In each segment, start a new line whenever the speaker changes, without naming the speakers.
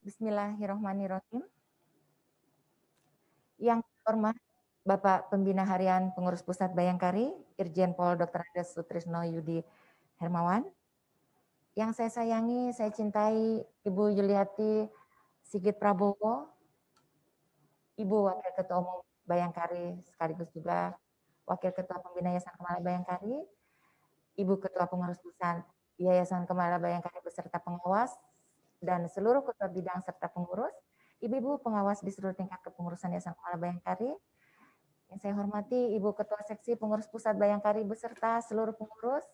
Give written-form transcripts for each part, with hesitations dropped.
Bismillahirrahmanirrahim. Yang terhormat Bapak Pembina Harian Pengurus Pusat Bayangkari, Irjen Pol Dr. Andes Sutrisno Yudi Hermawan. Yang saya sayangi, saya cintai Ibu Yuliati Sigit Prabowo, Ibu Wakil Ketua Umum Bayangkari, sekaligus juga Wakil Ketua Pembina Yayasan Kemala Bayangkari, Ibu Ketua Pengurus Pusat Yayasan Kemala Bayangkari beserta pengawas, dan seluruh ketua bidang serta pengurus, ibu-ibu pengawas di seluruh tingkat kepengurusan Yayasan Kemala Bayangkari. Yang saya hormati Ibu Ketua Seksi Pengurus Pusat Bayangkari beserta seluruh pengurus.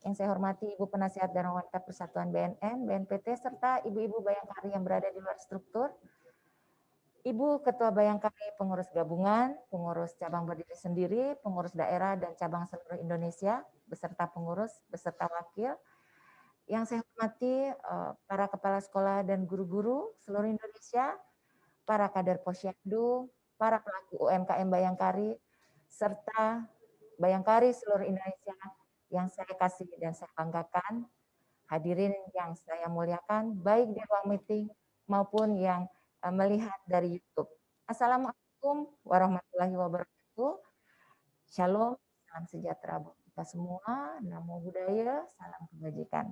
Yang saya hormati Ibu Penasihat dan Wanita Persatuan BNN, BNPT, serta ibu-ibu Bayangkari yang berada di luar struktur. Ibu Ketua Bayangkari, pengurus gabungan, pengurus cabang berdiri sendiri, pengurus daerah dan cabang seluruh Indonesia, beserta pengurus, beserta wakil. Yang saya hormati para kepala sekolah dan guru-guru seluruh Indonesia, para kader Posyandu, para pelaku UMKM Bayangkari, serta Bayangkari seluruh Indonesia yang saya kasih dan saya banggakan, hadirin yang saya muliakan, baik di ruang meeting maupun yang melihat dari YouTube. Assalamualaikum warahmatullahi wabarakatuh. Shalom, salam sejahtera buat kita semua. Namo Buddhaya, salam kebajikan.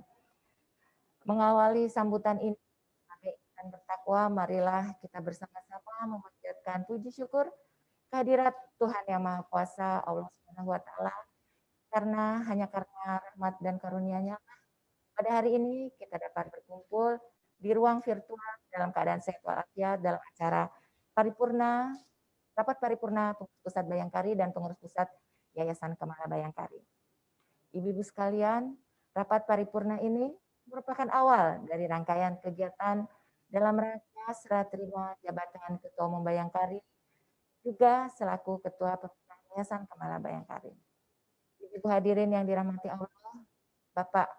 Mengawali sambutan ini, dan bertakwa, marilah kita bersama-sama memanjatkan puji syukur kehadirat Tuhan Yang Maha Kuasa, Allah Subhanahu wa Ta'ala, karena hanya karena rahmat dan karunia-Nya pada hari ini kita dapat berkumpul di ruang virtual dalam keadaan sehat walafiat dalam acara paripurna, rapat paripurna Pengurus Pusat Bayangkari dan Pengurus Pusat Yayasan Kemala Bayangkari. Ibu-ibu sekalian, rapat paripurna ini merupakan awal dari rangkaian kegiatan dalam rangka serah terima jabatan Ketua Umum Bayangkari, juga selaku Ketua Pembina Yayasan Kemala Bayangkari. Ibu hadirin yang dirahmati Allah, Bapak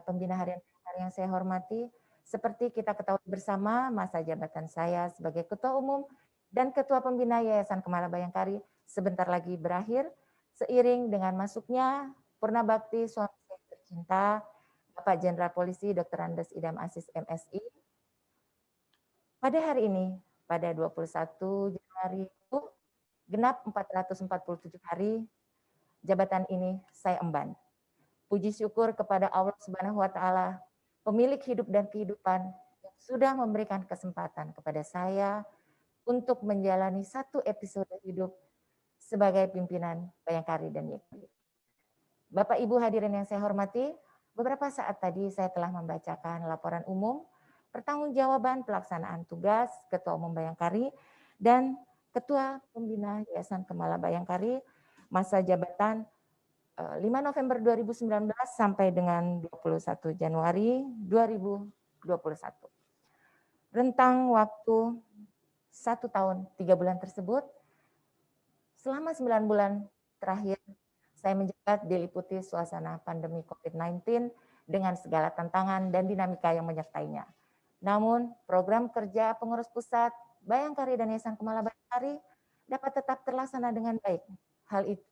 Pembina Harian Bayangkari yang saya hormati, seperti kita ketahui bersama, masa jabatan saya sebagai Ketua Umum dan Ketua Pembina Yayasan Kemala Bayangkari sebentar lagi berakhir, seiring dengan masuknya Purna Bakti suami saya tercinta, Bapak Jenderal Polisi Dr. Andes Idam Aziz MSI. Pada hari ini, pada 21 Januari itu, genap 447 hari, jabatan ini saya emban. Puji syukur kepada Allah Subhanahu wa Ta'ala, pemilik hidup dan kehidupan, yang sudah memberikan kesempatan kepada saya untuk menjalani satu episode hidup sebagai pimpinan Bayangkari dan YKB. Bapak Ibu hadirin yang saya hormati, beberapa saat tadi saya telah membacakan laporan umum pertanggungjawaban pelaksanaan tugas Ketua Umum Bayangkari dan Ketua Pembina Yayasan Kemala Bayangkari masa jabatan 5 November 2019 sampai dengan 21 Januari 2021. Rentang waktu 1 tahun 3 bulan tersebut, selama 9 bulan terakhir, saya menjabat diliputi suasana pandemi COVID-19 dengan segala tantangan dan dinamika yang menyertainya. Namun, program kerja pengurus pusat Bayangkari dan Yayasan Kemala Bayangkari dapat tetap terlaksana dengan baik. Hal itu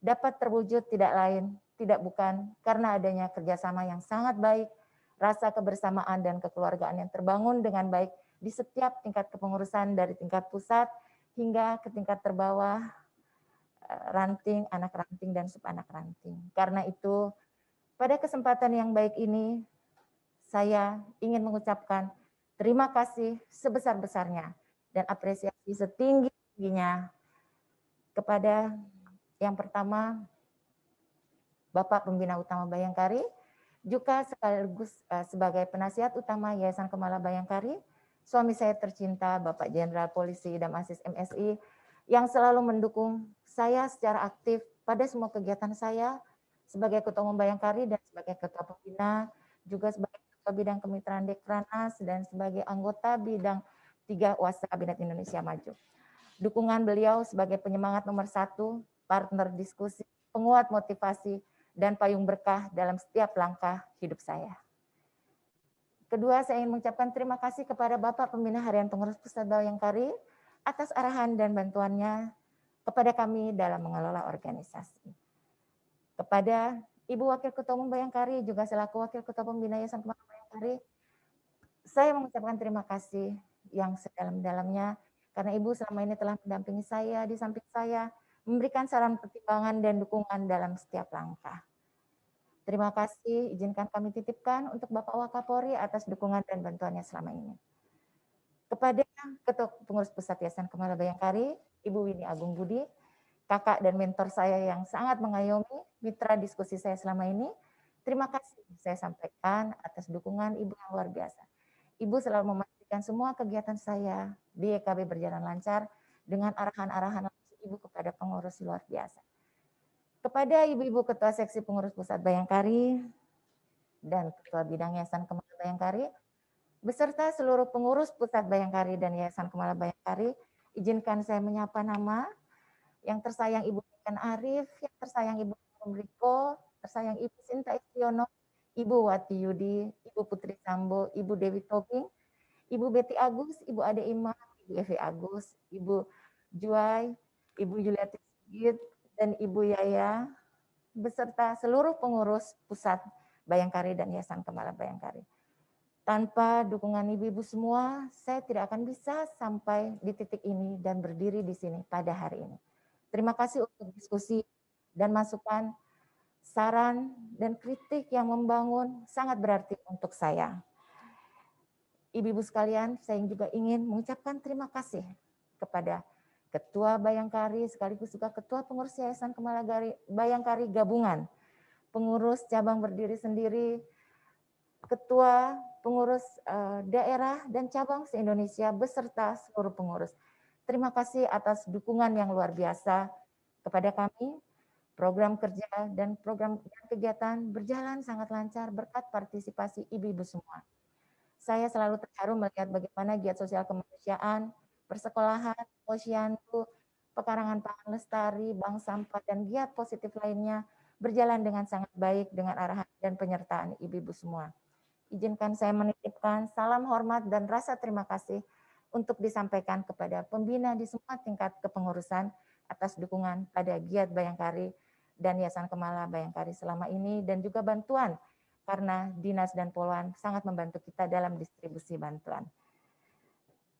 dapat terwujud tidak lain, tidak bukan, karena adanya kerjasama yang sangat baik, rasa kebersamaan dan kekeluargaan yang terbangun dengan baik di setiap tingkat kepengurusan dari tingkat pusat hingga ke tingkat terbawah, ranting, anak ranting, dan subanak ranting. Karena itu, pada kesempatan yang baik ini, saya ingin mengucapkan terima kasih sebesar-besarnya dan apresiasi setinggi-tingginya kepada yang pertama, Bapak Pembina Utama Bayangkari, juga sekaligus sebagai penasihat utama Yayasan Kemala Bayangkari, suami saya tercinta Bapak Jenderal Polisi Idam Aziz MSI, yang selalu mendukung saya secara aktif pada semua kegiatan saya sebagai Ketua Umum Bayangkari dan sebagai Ketua Pembina, juga sebagai Ketua Bidang Kemitraan Dekrannas dan sebagai anggota bidang 3 Wasa Kabinet Indonesia Maju. Dukungan beliau sebagai penyemangat nomor 1, partner diskusi, penguat motivasi, dan payung berkah dalam setiap langkah hidup saya. Kedua, saya ingin mengucapkan terima kasih kepada Bapak Pembina Harian Pengurus Pusat Bayangkari atas arahan dan bantuannya kepada kami dalam mengelola organisasi. Kepada Ibu Wakil Ketua Umum Bayangkari, juga selaku Wakil Ketua Pembina Yayasan Kemala Bayangkari, Saya mengucapkan terima kasih yang sedalam-dalamnya karena Ibu selama ini telah mendampingi saya, di samping saya, memberikan saran pertimbangan dan dukungan dalam setiap langkah. Terima kasih, izinkan kami titipkan untuk Bapak Wakapolri atas dukungan dan bantuannya selama ini. Kepada Ketua Pengurus Pusat Yayasan Kemala Bayangkari, Ibu Winnie Agung Budi, kakak dan mentor saya yang sangat mengayomi mitra diskusi saya selama ini, terima kasih saya sampaikan atas dukungan Ibu yang luar biasa. Ibu selalu memastikan semua kegiatan saya di YKB berjalan lancar dengan arahan-arahan Ibu kepada pengurus luar biasa. Kepada Ibu-Ibu Ketua Seksi Pengurus Pusat Bayangkari dan Ketua Bidang Yayasan Kemala Bayangkari, beserta seluruh pengurus Pusat Bayangkari dan Yayasan Kemala Bayangkari, izinkan saya menyapa nama yang tersayang Ibu Ikan Arif, yang tersayang Ibu Riko, tersayang Ibu Sinta Istiono, Ibu Wati Yudi, Ibu Putri Sambo, Ibu Dewi Tobing, Ibu Betty Agus, Ibu Ade Imam, Ibu Evi Agus, Ibu Juai, Ibu Juliati Sigit, dan Ibu Yaya, beserta seluruh pengurus Pusat Bayangkari dan Yayasan Kemala Bayangkari. Tanpa dukungan ibu-ibu semua, saya tidak akan bisa sampai di titik ini dan berdiri di sini pada hari ini. Terima kasih untuk diskusi dan masukan, saran, dan kritik yang membangun sangat berarti untuk saya. Ibu-ibu sekalian, saya juga ingin mengucapkan terima kasih kepada Ketua Bayangkari, sekaligus juga Ketua Pengurus Yayasan Kemala Bayangkari Gabungan, pengurus cabang berdiri sendiri, Ketua Pengurus daerah dan cabang se-Indonesia beserta seluruh pengurus. Terima kasih atas dukungan yang luar biasa kepada kami. Program kerja dan program kegiatan berjalan sangat lancar berkat partisipasi ibu-ibu semua. Saya selalu terharu melihat bagaimana giat sosial kemanusiaan, persekolahan, posyandu, pekarangan pangan lestari, bank sampah, dan giat positif lainnya berjalan dengan sangat baik dengan arahan dan penyertaan ibu-ibu semua. Izinkan saya menitipkan salam hormat dan rasa terima kasih untuk disampaikan kepada pembina di semua tingkat kepengurusan atas dukungan pada giat Bayangkari dan Yayasan Kemala Bayangkari selama ini, dan juga bantuan karena Dinas dan Poluan sangat membantu kita dalam distribusi bantuan.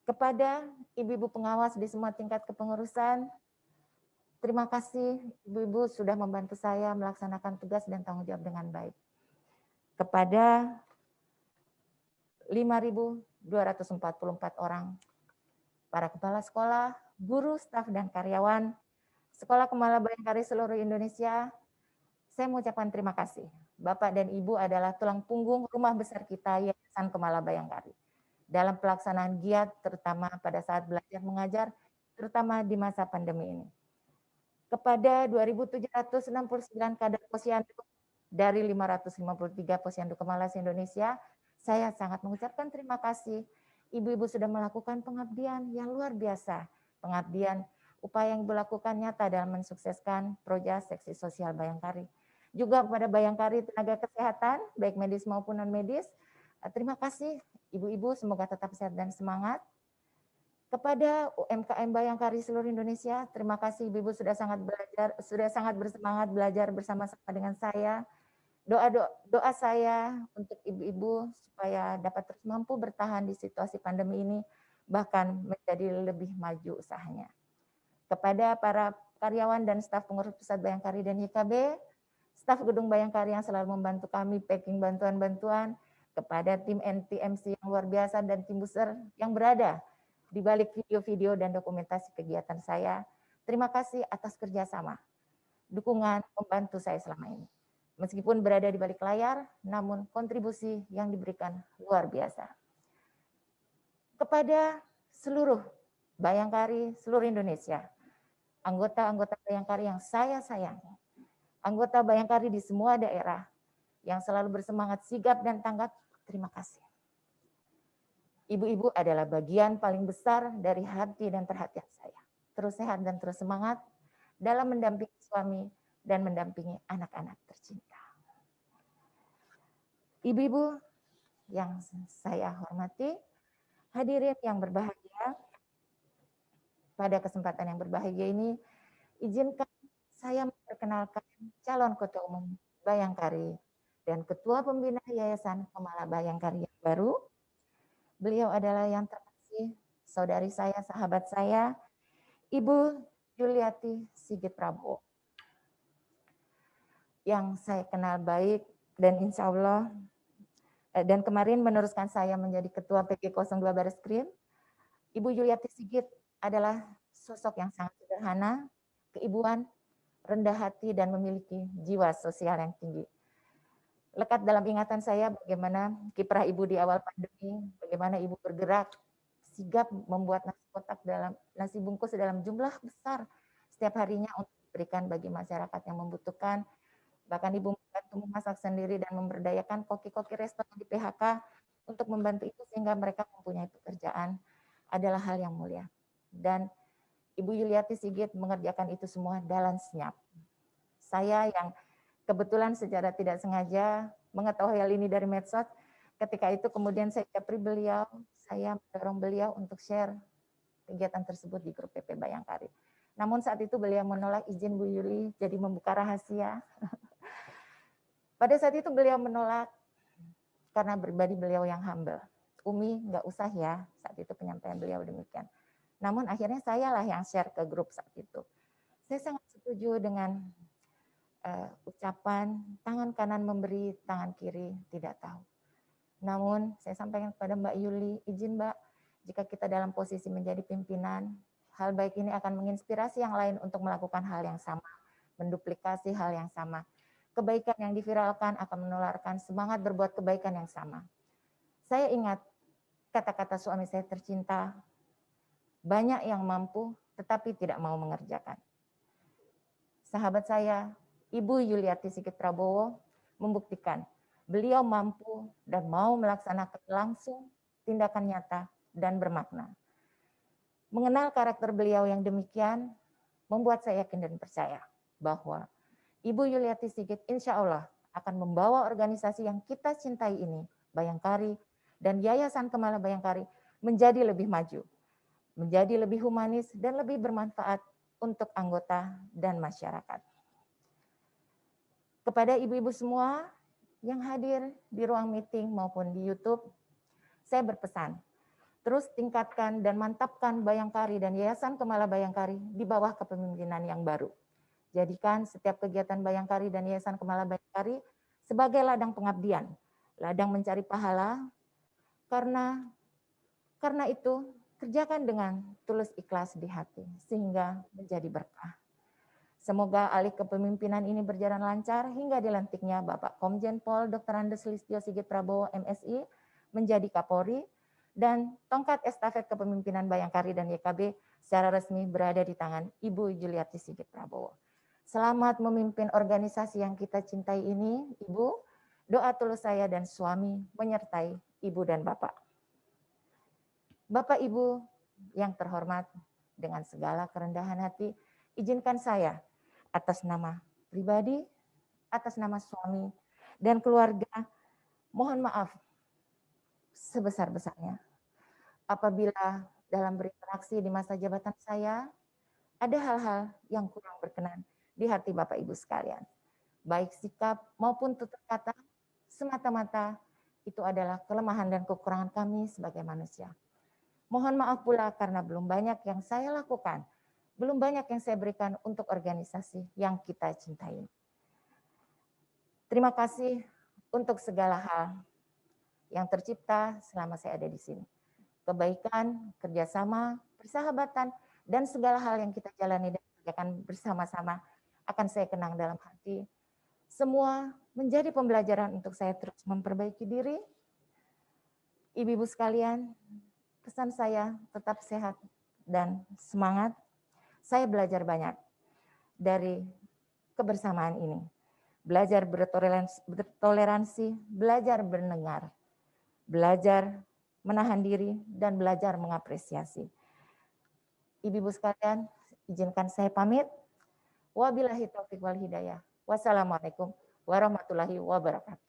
Kepada ibu-ibu pengawas di semua tingkat kepengurusan, terima kasih ibu-ibu sudah membantu saya melaksanakan tugas dan tanggung jawab dengan baik. Kepada 5.244 orang para kepala sekolah, guru, staf, dan karyawan Sekolah Kemala Bayangkari seluruh Indonesia, saya mengucapkan terima kasih. Bapak dan Ibu adalah tulang punggung rumah besar kita, Yayasan Kemala Bayangkari, dalam pelaksanaan giat terutama pada saat belajar mengajar, terutama di masa pandemi ini. Kepada 2.769 kader posyandu dari 553 posyandu Kemala se-Indonesia, saya sangat mengucapkan terima kasih. Ibu-ibu sudah melakukan pengabdian yang luar biasa. Pengabdian upaya yang dilakukan nyata dalam mensukseskan proja seksi sosial Bayangkari. Juga kepada Bayangkari tenaga kesehatan, baik medis maupun non-medis, terima kasih ibu-ibu, semoga tetap sehat dan semangat. Kepada UMKM Bayangkari seluruh Indonesia, terima kasih ibu-ibu sudah sangat bersemangat belajar bersama-sama dengan saya. Doa saya untuk ibu-ibu supaya dapat terus mampu bertahan di situasi pandemi ini, bahkan menjadi lebih maju usahanya. Kepada para karyawan dan staf pengurus Pusat Bayangkari dan YKB, staf Gedung Bayangkari yang selalu membantu kami packing bantuan-bantuan, kepada tim NTMC yang luar biasa dan tim booster yang berada di balik video-video dan dokumentasi kegiatan saya, terima kasih atas kerjasama, dukungan, membantu saya selama ini. Meskipun berada di balik layar, namun kontribusi yang diberikan luar biasa. Kepada seluruh Bayangkari, seluruh Indonesia, anggota-anggota Bayangkari yang saya sayangi, anggota Bayangkari di semua daerah yang selalu bersemangat, sigap, dan tanggap, terima kasih. Ibu-ibu adalah bagian paling besar dari hati dan perhatian saya. Terus sehat dan terus semangat dalam mendampingi suami dan mendampingi anak-anak tercinta. Ibu-ibu yang saya hormati, hadirin yang berbahagia, pada kesempatan yang berbahagia ini, izinkan saya memperkenalkan calon Ketua Umum Bayangkari dan Ketua Pembina Yayasan Kemala Bayangkari yang baru, Beliau adalah yang terkasih, saudari saya, sahabat saya, Ibu Yuliati Sigit Prabowo, yang saya kenal baik dan insya Allah dan kemarin meneruskan saya menjadi Ketua PP02 Bareskrim. Ibu Yuliati Sigit adalah sosok yang sangat sederhana, keibuan, rendah hati, dan memiliki jiwa sosial yang tinggi. Lekat dalam ingatan saya bagaimana kiprah Ibu di awal pandemi, bagaimana Ibu bergerak, sigap membuat nasi bungkus dalam jumlah besar setiap harinya untuk diberikan bagi masyarakat yang membutuhkan. Bahkan Ibu membantu memasak sendiri dan memberdayakan koki-koki restoran di PHK untuk membantu itu sehingga mereka mempunyai pekerjaan adalah hal yang mulia. Dan Ibu Yuliati Sigit mengerjakan itu semua dalam senyap. Saya yang kebetulan secara tidak sengaja mengetahui hal ini dari medsos, ketika itu kemudian saya japri beliau, saya mendorong beliau untuk share kegiatan tersebut di grup PP Bayangkari. Namun saat itu beliau menolak izin Bu Yuli, jadi membuka rahasia. Pada saat itu beliau menolak karena pribadi beliau yang humble. Umi nggak usah ya, saat itu penyampaian beliau demikian. Namun akhirnya sayalah yang share ke grup saat itu. Saya sangat setuju dengan ucapan tangan kanan memberi, tangan kiri tidak tahu. Namun saya sampaikan kepada Mbak Yuli, izin Mbak, jika kita dalam posisi menjadi pimpinan, hal baik ini akan menginspirasi yang lain untuk melakukan hal yang sama, menduplikasi hal yang sama. Kebaikan yang diviralkan akan menularkan semangat berbuat kebaikan yang sama. Saya ingat kata-kata suami saya tercinta, banyak yang mampu tetapi tidak mau mengerjakan. Sahabat saya, Ibu Yuliati Sigit Prabowo, membuktikan beliau mampu dan mau melaksanakan langsung tindakan nyata dan bermakna. Mengenal karakter beliau yang demikian, membuat saya yakin dan percaya bahwa Ibu Yuliati Sigit insya Allah akan membawa organisasi yang kita cintai ini, Bayangkari dan Yayasan Kemala Bayangkari, menjadi lebih maju, menjadi lebih humanis dan lebih bermanfaat untuk anggota dan masyarakat. Kepada ibu-ibu semua yang hadir di ruang meeting maupun di YouTube, saya berpesan, terus tingkatkan dan mantapkan Bayangkari dan Yayasan Kemala Bayangkari di bawah kepemimpinan yang baru. Jadikan setiap kegiatan Bayangkari dan Yayasan Kemala Bayangkari sebagai ladang pengabdian, ladang mencari pahala, karena itu kerjakan dengan tulus ikhlas di hati, sehingga menjadi berkah. Semoga alih kepemimpinan ini berjalan lancar hingga dilantiknya Bapak Komjen Pol Dr. Andes Listio Sigit Prabowo MSI menjadi Kapolri, dan tongkat estafet kepemimpinan Bayangkari dan YKB secara resmi berada di tangan Ibu Yuliati Sigit Prabowo. Selamat memimpin organisasi yang kita cintai ini, Ibu. Doa tulus saya dan suami menyertai Ibu dan Bapak. Bapak Ibu yang terhormat, dengan segala kerendahan hati, izinkan saya atas nama pribadi, atas nama suami dan keluarga, mohon maaf sebesar-besarnya apabila dalam berinteraksi di masa jabatan saya ada hal-hal yang kurang berkenan di hati Bapak Ibu sekalian. Baik sikap maupun tutur kata, semata-mata itu adalah kelemahan dan kekurangan kami sebagai manusia. Mohon maaf pula karena belum banyak yang saya lakukan, belum banyak yang saya berikan untuk organisasi yang kita cintai. Terima kasih untuk segala hal yang tercipta selama saya ada di sini. Kebaikan, kerjasama, persahabatan, dan segala hal yang kita jalani dan kerjakan bersama-sama akan saya kenang dalam hati. Semua menjadi pembelajaran untuk saya terus memperbaiki diri. Ibu-ibu sekalian, pesan saya tetap sehat dan semangat. Saya belajar banyak dari kebersamaan ini. Belajar bertoleransi, belajar mendengar, belajar menahan diri, dan belajar mengapresiasi. Ibu-ibu sekalian, izinkan saya pamit. Wabillahi taufiq wal hidayah. Wassalamualaikum warahmatullahi wabarakatuh.